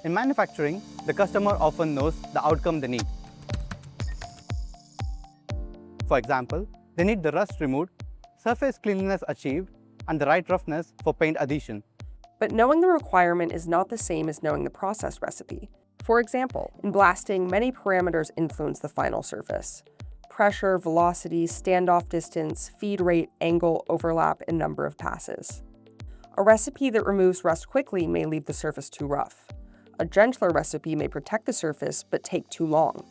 In manufacturing, the customer often knows the outcome they need. For example, they need the rust removed, surface cleanliness achieved, and the right roughness for paint adhesion. But knowing the requirement is not the same as knowing the process recipe. For example, in blasting, many parameters influence the final surface: pressure, velocity, standoff distance, feed rate, angle, overlap, and number of passes. A recipe that removes rust quickly may leave the surface too rough. A gentler recipe may protect the surface but take too long.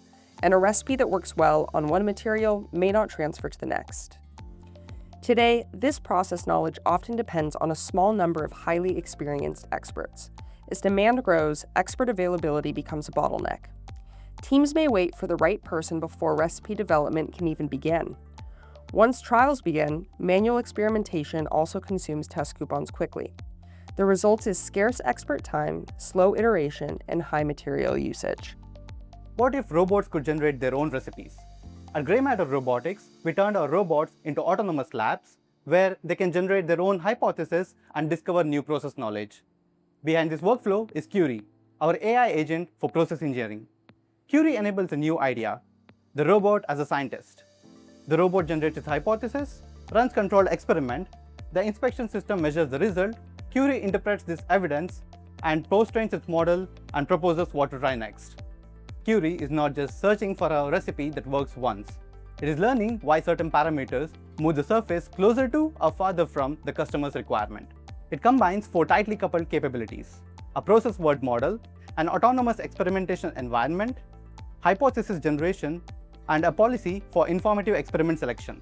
And a recipe that works well on one material may not transfer to the next. Today, this process knowledge often depends on a small number of highly experienced experts. As demand grows, expert availability becomes a bottleneck. Teams may wait for the right person before recipe development can even begin. Once trials begin, manual experimentation also consumes test coupons quickly. The result is scarce expert time, slow iteration, and high material usage. What if robots could generate their own recipes? At GrayMatter Robotics, we turned our robots into autonomous labs where they can generate their own hypotheses and discover new process knowledge. Behind this workflow is Curie, our AI agent for process engineering. Curie enables a new idea: the robot as a scientist. The robot generates its hypothesis, runs controlled experiment, the inspection system measures the result, Curie interprets this evidence, and post-trains its model and proposes what to try next. Curie is not just searching for a recipe that works once. It is learning why certain parameters move the surface closer to or farther from the customer's requirement. It combines 4 tightly coupled capabilities: a process word model, an autonomous experimentation environment, hypothesis generation, and a policy for informative experiment selection.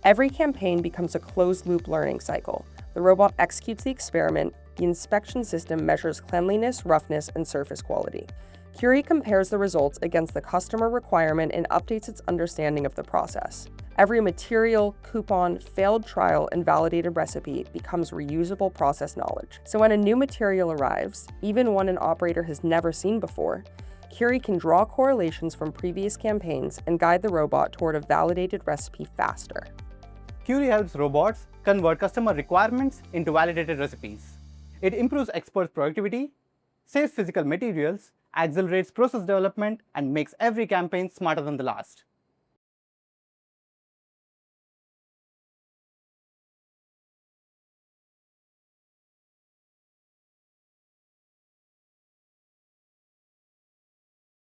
Every campaign becomes a closed-loop learning cycle. The robot executes the experiment, the inspection system measures cleanliness, roughness, and surface quality. Curie compares the results against the customer requirement and updates its understanding of the process. Every material, coupon, failed trial, and validated recipe becomes reusable process knowledge. So when a new material arrives, even one an operator has never seen before, Curie can draw correlations from previous campaigns and guide the robot toward a validated recipe faster. Curie helps robots convert customer requirements into validated recipes. It improves experts' productivity, saves physical materials, accelerates process development, and makes every campaign smarter than the last.